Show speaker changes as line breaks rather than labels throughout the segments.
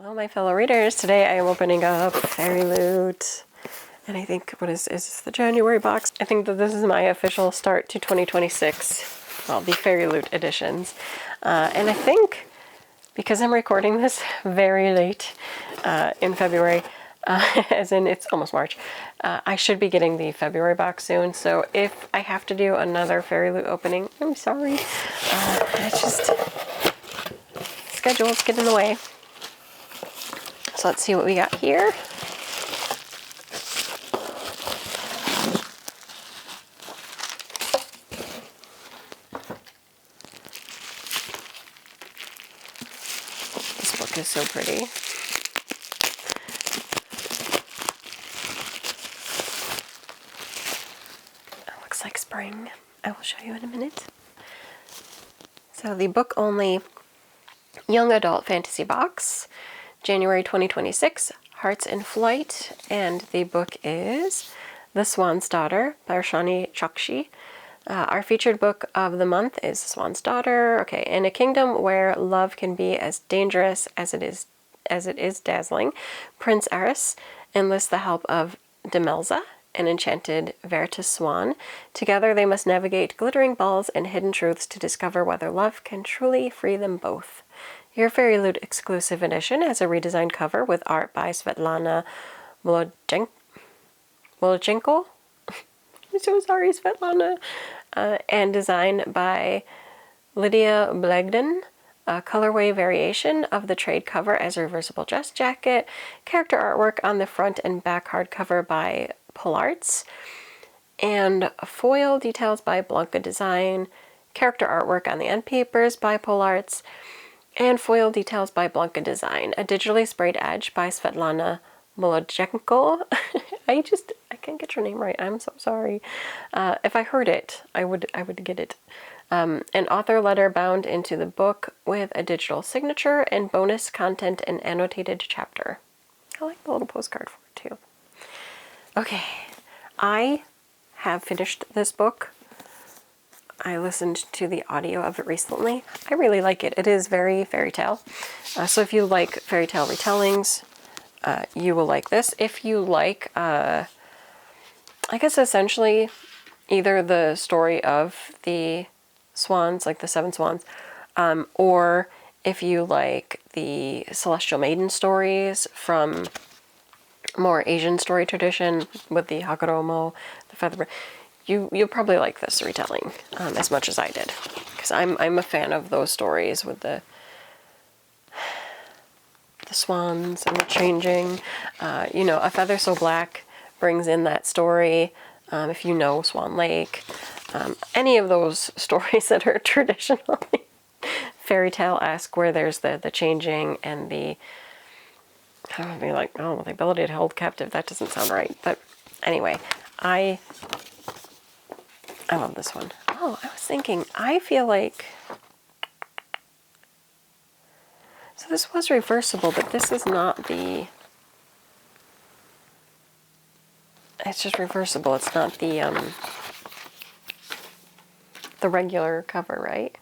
Hello, my fellow readers. Today I am opening up FairyLoot. And I think, what is this the January box? I think that this is my official start to 2026. Well, the FairyLoot editions. And I think, because I'm recording this very late in February, as in it's almost March, I should be getting the February box soon. So if I have to do another FairyLoot opening, I'm sorry. It's just, schedules get in the way. So let's see what we got here. This book is so pretty. It looks like spring. I will show you in a minute. So the book only young adult fantasy box, January 2026, Hearts in Flight, and the book is The Swan's Daughter by Roshani Chokshi. Our featured book of the month is The Swan's Daughter. Okay, in a kingdom where love can be as dangerous as it is dazzling, Prince Aris enlists the help of Demelza, an enchanted Veritas swan. Together they must navigate glittering balls and hidden truths to discover whether love can truly free them both. Your FairyLoot exclusive edition has a redesigned cover with art by Svetlana Molodchenko. I'm so sorry, Svetlana. And design by Lydia Blegden. A colorway variation of the trade cover as a reversible dress jacket. Character artwork on the front and back hardcover by Polarts. And foil details by Blanca Design. Character artwork on the end papers by Polarts. And foil details by Blanca Design. A digitally sprayed edge by Svetlana Molodchenko. I can't get your name right. I'm so sorry. If I heard it, I would get it. An author letter bound into the book with a digital signature and bonus content and annotated chapter. I like the little postcard for it too. Okay, I have finished this book. I listened to the audio of it recently. I really like it. It is very fairy tale. So if you like fairy tale retellings, you will like this. If you like, I guess essentially either the story of the swans, like the 7 swans, or if you like the Celestial Maiden stories from more Asian story tradition with the Hagoromo, the feather. You'll probably like this retelling as much as I did, because I'm a fan of those stories with the swans and the changing. You know, A Feather So Black brings in that story. If you know Swan Lake, any of those stories that are traditionally fairy tale-esque, where there's the changing and the, I don't know, like, oh, the ability to hold captive. That doesn't sound right, but anyway, I love this one. Oh, I was thinking, I feel like, so this was reversible, but this is not the, it's just reversible. It's not the regular cover, right?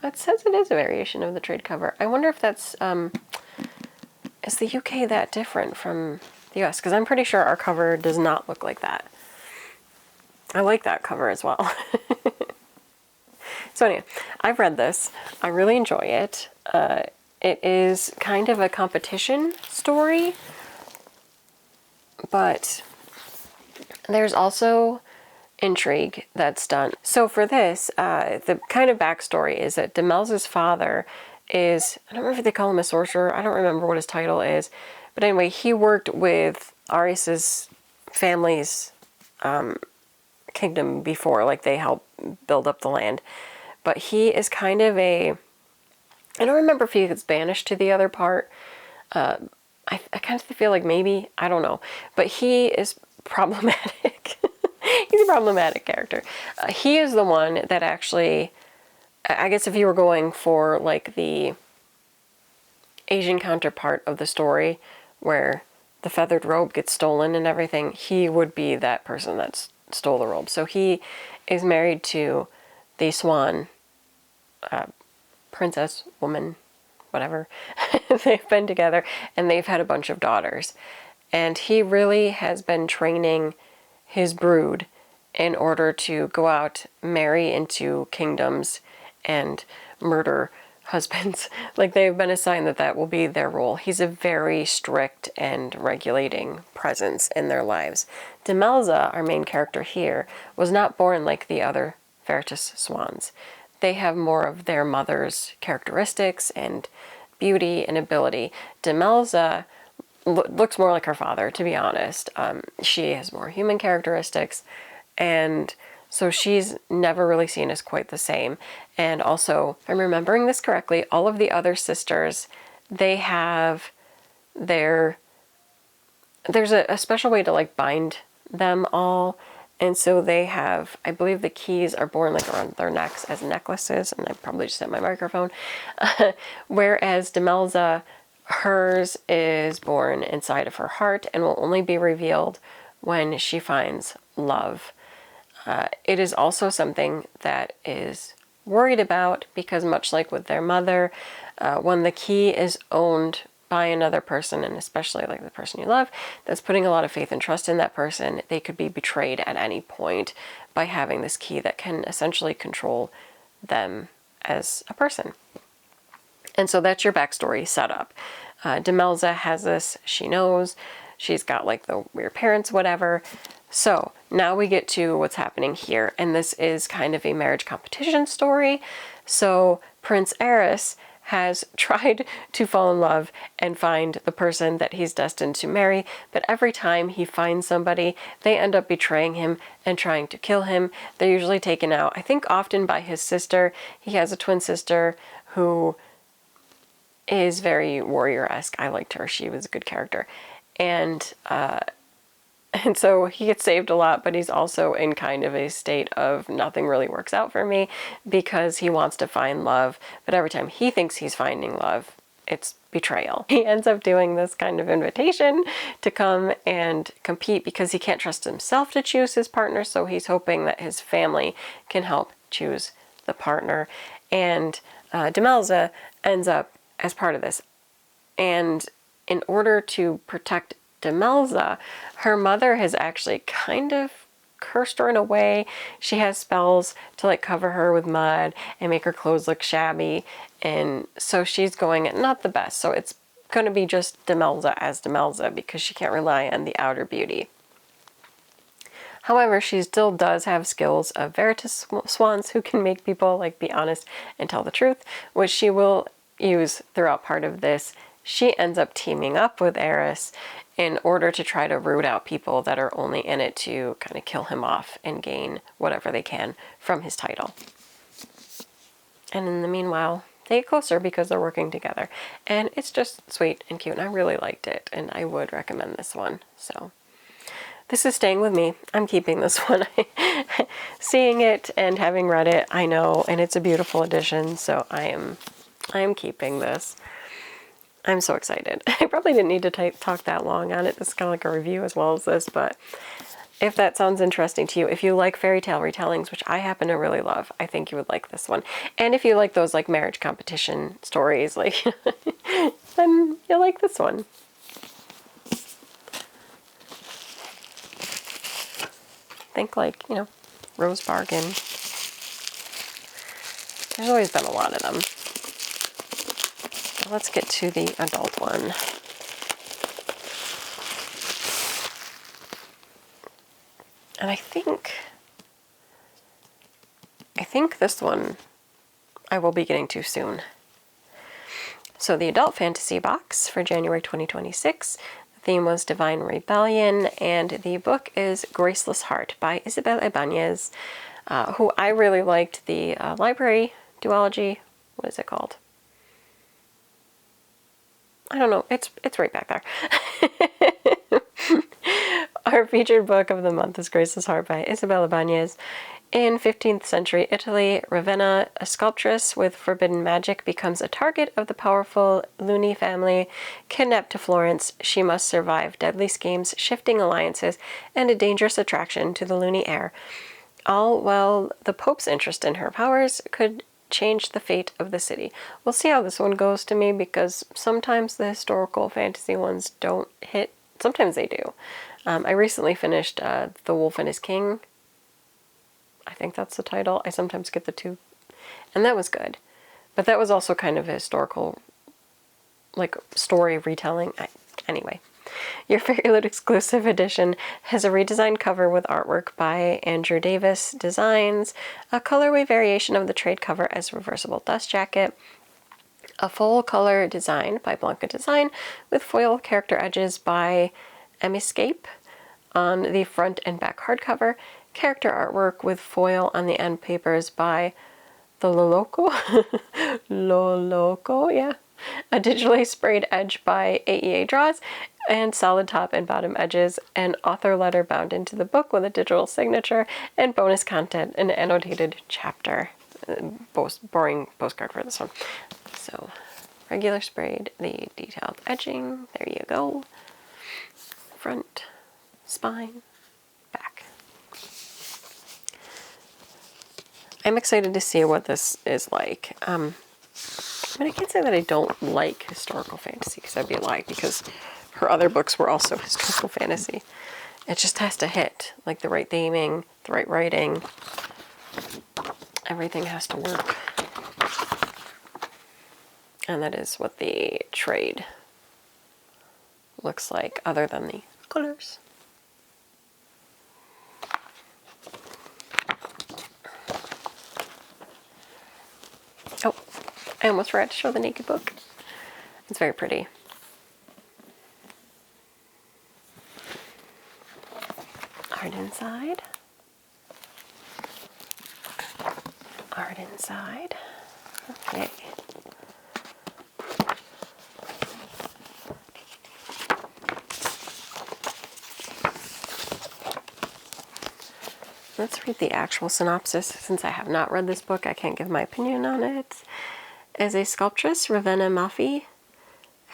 It says it is a variation of the trade cover. I wonder if that's, is the UK that different from the US? Because I'm pretty sure our cover does not look like that. I like that cover as well. So anyway, I've read this. I really enjoy it. It is kind of a competition story, but there's also intrigue that's done. So for this, the kind of backstory is that Demelza's father is, I don't remember if they call him a sorcerer. I don't remember what his title is. But anyway, he worked with Aris's family's kingdom before, like they helped build up the land. But he is kind of a, I don't remember if he gets banished to the other part. I kind of feel like maybe, I don't know. But he is problematic. He's a problematic character. He is the one that actually, I guess if you were going for like the Asian counterpart of the story where the feathered robe gets stolen and everything, he would be that person that stole the robe. So he is married to the swan princess woman whatever. They've been together and they've had a bunch of daughters. And he really has been training his brood in order to go out, marry into kingdoms, and murder husbands. Like, they've been assigned that that will be their role. He's a very strict and regulating presence in their lives. Demelza, our main character here, was not born like the other Veritas swans. They have more of their mother's characteristics and beauty and ability. Demelza looks more like her father, to be honest. She has more human characteristics, and so she's never really seen as quite the same. And also, if I'm remembering this correctly, all of the other sisters, they have their... There's a special way to, like, bind them all. And so they have, I believe the keys are born, like, around their necks as necklaces. And I probably just hit my microphone. Whereas Demelza, hers is born inside of her heart and will only be revealed when she finds love. It is also something that is worried about, because much like with their mother, when the key is owned by another person, and especially like the person you love, that's putting a lot of faith and trust in that person, they could be betrayed at any point by having this key that can essentially control them as a person. And so that's your backstory set up. Demelza has this, she knows, she's got like the weird parents, whatever. So now we get to what's happening here, and this is kind of a marriage competition story. So Prince Eris has tried to fall in love and find the person that he's destined to marry, but every time he finds somebody, they end up betraying him and trying to kill him. They're usually taken out, I think often by his sister. He has a twin sister who is very warrior-esque. I liked her. She was a good character. And so he gets saved a lot, but he's also in kind of a state of nothing really works out for me, because he wants to find love, but every time he thinks he's finding love, it's betrayal. He ends up doing this kind of invitation to come and compete because he can't trust himself to choose his partner, so he's hoping that his family can help choose the partner. And Demelza ends up as part of this. And in order to protect Demelza, her mother has actually kind of cursed her in a way. She has spells to like cover her with mud and make her clothes look shabby, and so she's going at not the best. So it's going to be just Demelza as Demelza, because she can't rely on the outer beauty. However, she still does have skills of Veritas swans who can make people like be honest and tell the truth, which she will use throughout part of this. She ends up teaming up with Eris in order to try to root out people that are only in it to kind of kill him off and gain whatever they can from his title. And in the meanwhile, they get closer because they're working together. And it's just sweet and cute, and I really liked it, and I would recommend this one. So this is staying with me. I'm keeping this one. Seeing it and having read it, I know, and it's a beautiful edition, so I am keeping this. I'm so excited. I probably didn't need to talk that long on it. This is kind of like a review as well as this, but if that sounds interesting to you, if you like fairy tale retellings, which I happen to really love, I think you would like this one. And if you like those like marriage competition stories, like, then you'll like this one. Think like, you know, Rose Bargain. There's always been a lot of them. Let's get to the adult one. And I think this one I will be getting to soon. So the adult fantasy box for January 2026. The theme was Divine Rebellion, and the book is Graceless Heart by Isabel Ibanez, who I really liked the library duology. What is it called? I don't know. It's right back there. Our featured book of the month is Graceless Heart by Isabel Ibanez. In 15th century Italy, Ravenna, a sculptress with forbidden magic, becomes a target of the powerful Luni family. Kidnapped to Florence, she must survive deadly schemes, shifting alliances, and a dangerous attraction to the Luni air. All while the Pope's interest in her powers could change the fate of the city. We'll see how this one goes to me, because sometimes the historical fantasy ones don't hit. Sometimes they do. I recently finished The Wolf and His King. I think that's the title. I sometimes get the two. And that was good. But that was also kind of a historical, like, story retelling. Anyway. Your FairyLoot exclusive edition has a redesigned cover with artwork by Andrew Davis Designs, a colorway variation of the trade cover as reversible dust jacket, a full color design by Blanca Design with foil character edges by Emiscape on the front and back hardcover, character artwork with foil on the end papers by the Loloco, Loloco, yeah, a digitally sprayed edge by AEA Draws, and solid top and bottom edges, and author letter bound into the book with a digital signature, and bonus content, an annotated chapter. Boring postcard for this one. So, regular sprayed, the detailed edging, there you go. Front, spine, back. I'm excited to see what this is like. I mean, I can't say that I don't like historical fantasy, because that'd be a lie, because her other books were also historical fantasy. It just has to hit, like the right theming, the right writing. Everything has to work. And that is what the trade looks like, other than the colors. Oh, I almost forgot to show the naked book. It's very pretty. Art inside. Art inside. Okay. Let's read the actual synopsis. Since I have not read this book, I can't give my opinion on it. As a sculptress, Ravenna Maffei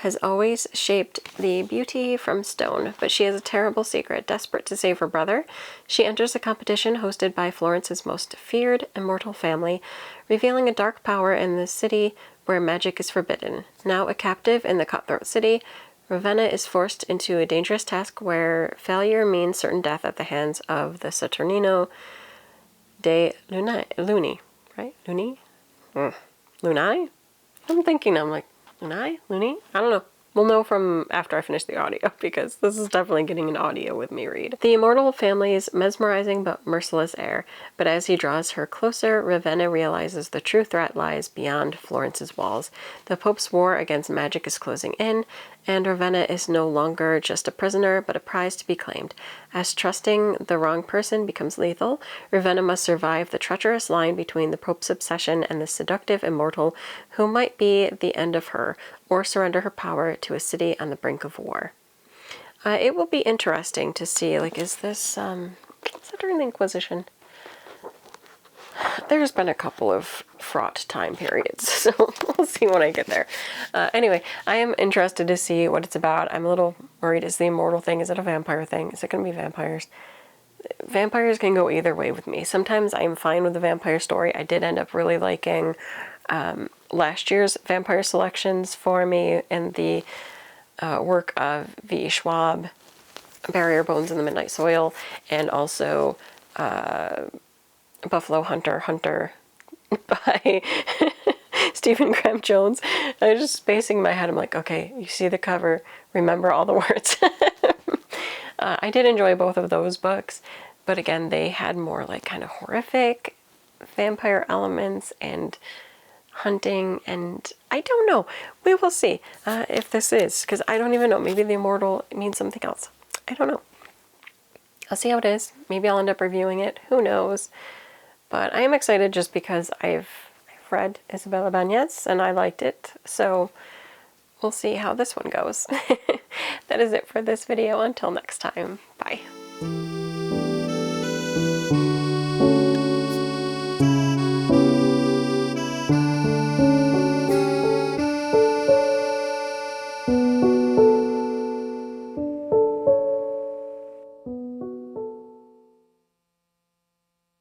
has always shaped the beauty from stone, but she has a terrible secret. Desperate to save her brother, she enters a competition hosted by Florence's most feared immortal family, revealing a dark power in the city where magic is forbidden. Now a captive in the cutthroat city, Ravenna is forced into a dangerous task where failure means certain death at the hands of the Saturnino de Luni, right? Luni? Lunai? I'm like, Lunai? Looney? I don't know. We'll know from after I finish the audio, because this is definitely getting an audio with me read. The immortal family's mesmerizing but merciless heir, but as he draws her closer, Ravenna realizes the true threat lies beyond Florence's walls. The Pope's war against magic is closing in, and Ravenna is no longer just a prisoner, but a prize to be claimed. As trusting the wrong person becomes lethal, Ravenna must survive the treacherous line between the Pope's obsession and the seductive immortal who might be the end of her, or surrender her power to a city on the brink of war. It will be interesting to see, like, is this, is that during the Inquisition? There's been a couple of fraught time periods, so we'll see when I get there. Anyway, I am interested to see what it's about. I'm a little worried. Is the immortal thing, is it a vampire thing? Is it going to be vampires? Vampires can go either way with me. Sometimes I'm fine with the vampire story. I did end up really liking last year's vampire selections for me in the work of V. Schwab, Barrier Bones in the Midnight Soil, and also Buffalo Hunter by Stephen Graham Jones. I was just spacing in my head. I'm like, okay, you see the cover, remember all the words. I did enjoy both of those books, but again, they had more like kind of horrific vampire elements and hunting, and I don't know. We will see if this is, because I don't even know. Maybe the immortal means something else. I don't know. I'll see how it is. Maybe I'll end up reviewing it. Who knows? But I am excited just because I've read Isabella Banez and I liked it. So we'll see how this one goes. That is it for this video. Until next time. Bye.